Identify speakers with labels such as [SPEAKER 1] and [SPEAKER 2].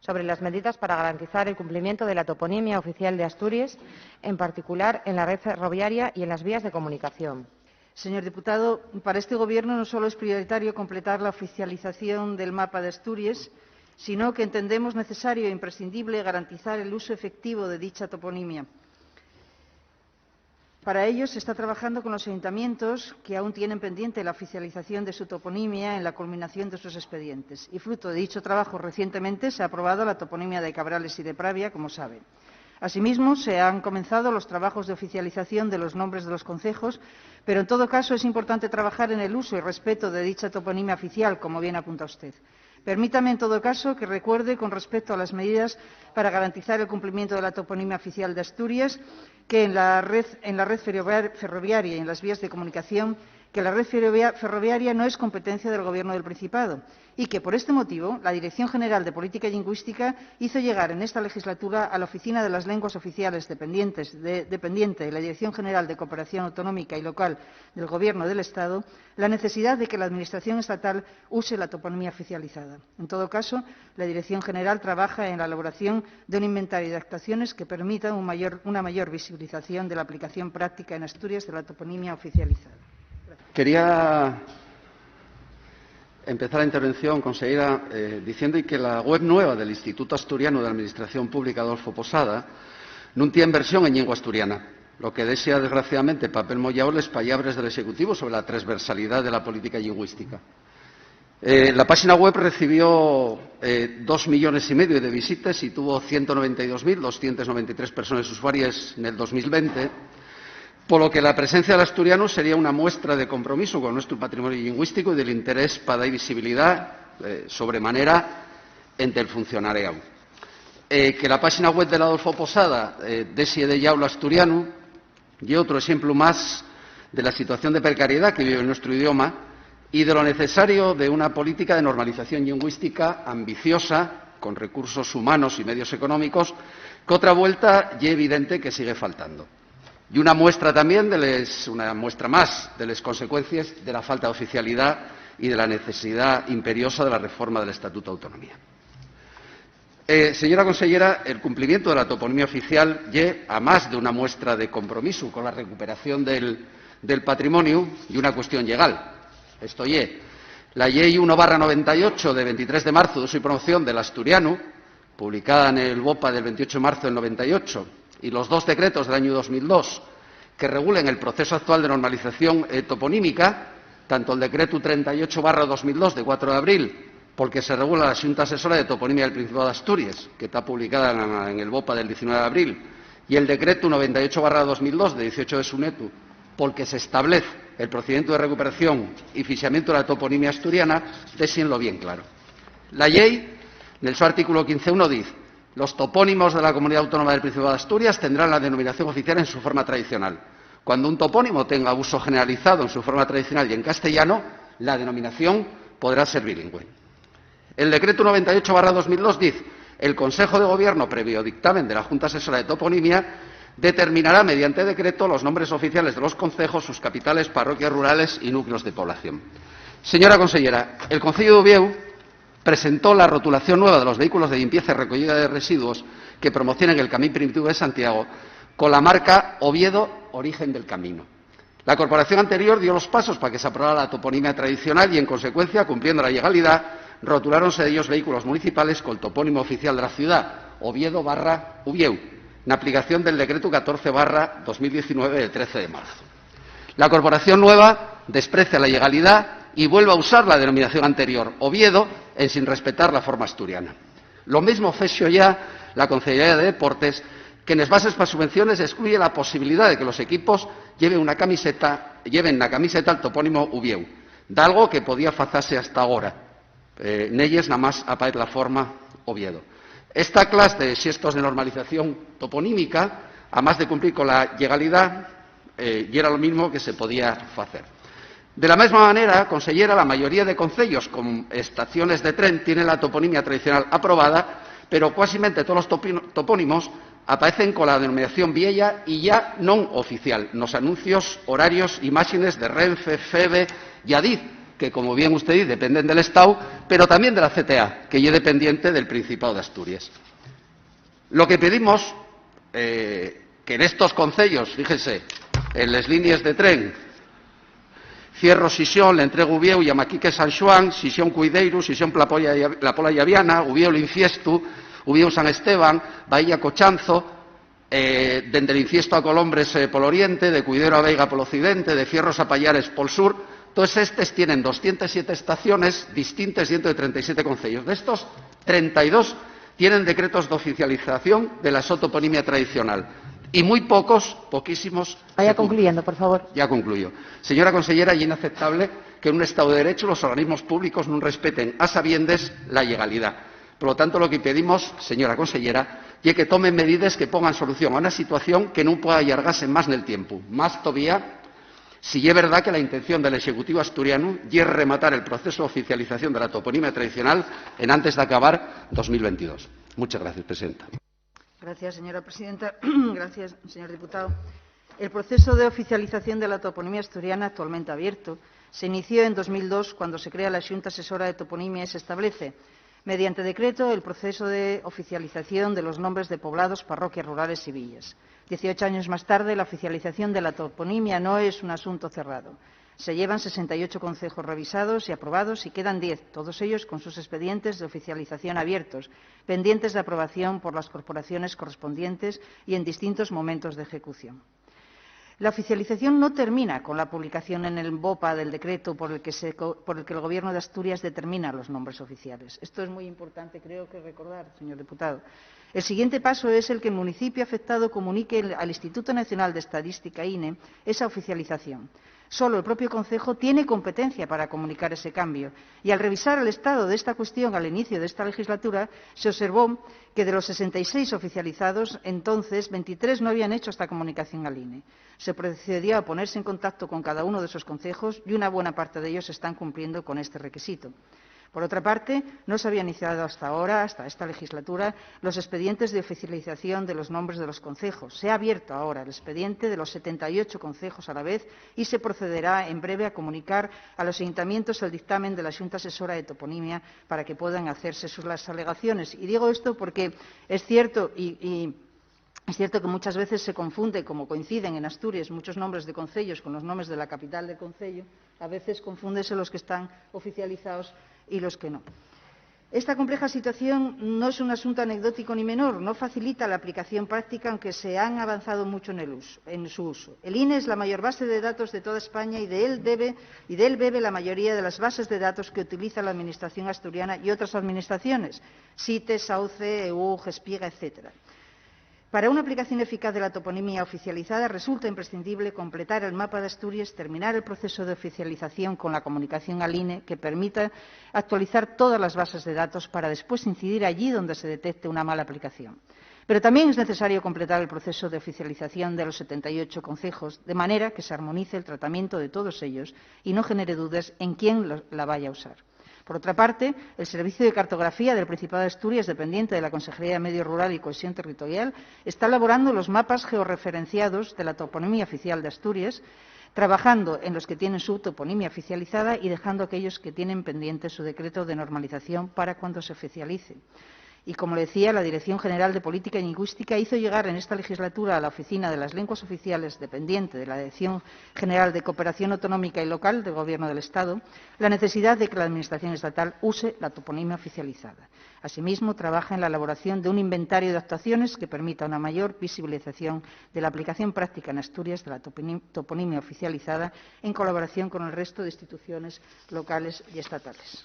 [SPEAKER 1] sobre las medidas para garantizar el cumplimiento de la toponimia oficial de Asturias, en particular en la red ferroviaria y en las vías de comunicación.
[SPEAKER 2] Señor diputado, para este Gobierno no solo es prioritario completar la oficialización del mapa de Asturias, sino que entendemos necesario e imprescindible garantizar el uso efectivo de dicha toponimia. Para ello, se está trabajando con los ayuntamientos que aún tienen pendiente la oficialización de su toponimia en la culminación de sus expedientes. Y fruto de dicho trabajo, recientemente se ha aprobado la toponimia de Cabrales y de Pravia, como saben. Asimismo, se han comenzado los trabajos de oficialización de los nombres de los concejos, pero en todo caso es importante trabajar en el uso y respeto de dicha toponimia oficial, como bien apunta usted. Permítame, en todo caso, que recuerde, con respecto a las medidas para garantizar el cumplimiento de la toponimia oficial de Asturias, que en la red ferroviaria y en las vías de comunicación, que la red ferroviaria no es competencia del Gobierno del Principado y que, por este motivo, la Dirección General de Política Lingüística hizo llegar en esta legislatura a la Oficina de las Lenguas Oficiales dependiente de la Dirección General de Cooperación Autonómica y Local del Gobierno del Estado la necesidad de que la Administración estatal use la toponimia oficializada. En todo caso, la Dirección General trabaja en la elaboración de un inventario de actuaciones que permitan una mayor visibilización de la aplicación práctica en Asturias de la toponimia oficializada.
[SPEAKER 3] Quería empezar la intervención, consellera, diciendo que la web nueva del Instituto Asturiano de Administración Pública Adolfo Posada non tiene versión en lengua asturiana, lo que desea, desgraciadamente, papel mollao les pallabres del Ejecutivo sobre la transversalidad de la política lingüística. La página web recibió 2,5 millones de visitas y tuvo 192.293 personas usuarias en el 2020, por lo que la presencia del asturiano sería una muestra de compromiso con nuestro patrimonio lingüístico y del interés para dar visibilidad sobremanera entre el funcionariado. Que la página web del Adolfo Posada desie de yaula asturiano y otro ejemplo más de la situación de precariedad que vive nuestro idioma y de lo necesario de una política de normalización lingüística ambiciosa, con recursos humanos y medios económicos, que otra vuelta y evidente que sigue faltando. Y una muestra también, una muestra más de las consecuencias de la falta de oficialidad y de la necesidad imperiosa de la reforma del Estatuto de Autonomía. Señora consellera, el cumplimiento de la toponimia oficial a más de una muestra de compromiso con la recuperación del patrimonio y una cuestión legal. Esto la Ley 1/98 de 23 de marzo de uso y promoción del asturiano, publicada en el BOPA del 28 de marzo del 98, y los dos decretos del año 2002 que regulen el proceso actual de normalización toponímica, tanto el decreto 38/2002 de 4 de abril, porque se regula la Xunta Asesora de Toponimia del Principado de Asturias, que está publicada en el BOPA del 19 de abril, y el decreto 98/2002 de 18 de Sunetu, porque se establece el procedimiento de recuperación y fichamiento de la toponimia asturiana, déjenlo bien claro. La ley, en su artículo 15.1, dice: los topónimos de la Comunidad Autónoma del Principado de Asturias tendrán la denominación oficial en su forma tradicional. Cuando un topónimo tenga uso generalizado en su forma tradicional y en castellano, la denominación podrá ser bilingüe. El decreto 98/2002 dice: el Consejo de Gobierno, previo dictamen de la Junta Asesora de Toponimia, determinará mediante decreto los nombres oficiales de los concejos, sus capitales, parroquias rurales y núcleos de población. Señora consellera, el Concello de Uvieu presentó la rotulación nueva de los vehículos de limpieza y recogida de residuos que promocionan el Camí Primitivo de Santiago con la marca Oviedo, origen del camino. La corporación anterior dio los pasos para que se aprobara la toponimia tradicional y, en consecuencia, cumpliendo la legalidad, rotuláronse de ellos vehículos municipales con el topónimo oficial de la ciudad, Oviedo/Uvieu, en aplicación del decreto 14/2019 del 13 de marzo. La corporación nueva desprecia la legalidad y vuelve a usar la denominación anterior, Oviedo, sin respetar la forma asturiana. Lo mismo fecho ya la Consellería de Deportes, que en las bases para subvenciones excluye la posibilidad de que los equipos lleven la camiseta al topónimo Uvieu, de algo que podía hacerse hasta ahora. Nelles nada más aparece la forma Oviedo. Esta clase de xestos de normalización toponímica, además de cumplir con la legalidad, y era lo mismo que se podía hacer. De la misma manera, consellera, la mayoría de concellos con estaciones de tren tienen la toponimia tradicional aprobada, pero cuasimente todos los topónimos aparecen con la denominación vieja y ya non oficial, nos anuncios, horarios, imágenes de Renfe, FEBE y Adif, que, como bien usted dice, dependen del Estado, pero también de la CTA, que es dependiente del Principado de Asturias. Lo que pedimos, que en estos concellos, fíjese, en las líneas de tren, Cierro Sisión, l'entrego Ubieu, Yamaquique San Xoán, Sisión Cuideiro, Sisión La Pola Llaviana, Ubieu L'infiestu, Ubieu San Esteban, Bahía Cochanzo, dende el Infiesto a Colombres polo oriente, de Cuidero a Veiga polo occidente, de Fierros a Pallares pol sur. Todos estos tienen 207 estaciones distintas dentro de 37 concellos. De estos, 32 tienen decretos de oficialización de la sotoponimia tradicional. Y muy pocos, poquísimos...
[SPEAKER 1] Vaya concluyendo, por favor.
[SPEAKER 3] Ya concluyo. Señora consellera, es inaceptable que en un Estado de Derecho los organismos públicos no respeten a sabiendas la legalidad. Por lo tanto, lo que pedimos, señora consellera, es que tomen medidas que pongan solución a una situación que no pueda allargarse más en el tiempo. Más todavía, si es verdad que la intención del Ejecutivo asturiano es rematar el proceso de oficialización de la toponimia tradicional en antes de acabar 2022. Muchas gracias, presidenta.
[SPEAKER 2] Gracias, señora presidenta. Gracias, señor diputado. El proceso de oficialización de la toponimia asturiana, actualmente abierto, se inició en 2002, cuando se crea la Xunta Asesora de Toponimia y se establece, mediante decreto, el proceso de oficialización de los nombres de poblados, parroquias rurales y villas. 18 años más tarde, la oficialización de la toponimia no es un asunto cerrado. Se llevan 68 concejos revisados y aprobados y quedan 10, todos ellos con sus expedientes de oficialización abiertos, pendientes de aprobación por las corporaciones correspondientes y en distintos momentos de ejecución. La oficialización no termina con la publicación en el BOPA del decreto por el que el Gobierno de Asturias determina los nombres oficiales. Esto es muy importante, creo que recordar, señor diputado. El siguiente paso es el que el municipio afectado comunique al Instituto Nacional de Estadística, INE, esa oficialización. Solo el propio concejo tiene competencia para comunicar ese cambio. Y al revisar el estado de esta cuestión al inicio de esta legislatura, se observó que de los 66 oficializados, entonces 23 no habían hecho esta comunicación al INE. Se procedió a ponerse en contacto con cada uno de esos concejos y una buena parte de ellos están cumpliendo con este requisito. Por otra parte, no se habían iniciado hasta ahora, hasta esta legislatura, los expedientes de oficialización de los nombres de los concejos. Se ha abierto ahora el expediente de los 78 concejos a la vez y se procederá en breve a comunicar a los ayuntamientos el dictamen de la Xunta Asesora de Toponimia para que puedan hacerse las alegaciones. Y digo esto porque es cierto es cierto que muchas veces se confunde, como coinciden en Asturias muchos nombres de concellos con los nombres de la capital del concello, a veces confúndese los que están oficializados y los que no. Esta compleja situación no es un asunto anecdótico ni menor, no facilita la aplicación práctica, aunque se han avanzado mucho en su uso. El INE es la mayor base de datos de toda España y de él bebe la mayoría de las bases de datos que utiliza la Administración asturiana y otras administraciones, SITE, SAUCE, EU, GESPIGA, etcétera. Para una aplicación eficaz de la toponimia oficializada resulta imprescindible completar el mapa de Asturias, terminar el proceso de oficialización con la comunicación al INE que permita actualizar todas las bases de datos para después incidir allí donde se detecte una mala aplicación. Pero también es necesario completar el proceso de oficialización de los 78 concejos, de manera que se armonice el tratamiento de todos ellos y no genere dudas en quién la vaya a usar. Por otra parte, el Servicio de Cartografía del Principado de Asturias, dependiente de la Consejería de Medio Rural y Cohesión Territorial, está elaborando los mapas georreferenciados de la toponimia oficial de Asturias, trabajando en los que tienen su toponimia oficializada y dejando aquellos que tienen pendiente su decreto de normalización para cuando se oficialice. Y, como le decía, la Dirección General de Política Lingüística hizo llegar en esta legislatura a la Oficina de las Lenguas Oficiales, dependiente de la Dirección General de Cooperación Autonómica y Local del Gobierno del Estado, la necesidad de que la Administración estatal use la toponimia oficializada. Asimismo, trabaja en la elaboración de un inventario de actuaciones que permita una mayor visibilización de la aplicación práctica en Asturias de la toponimia oficializada en colaboración con el resto de instituciones locales y estatales.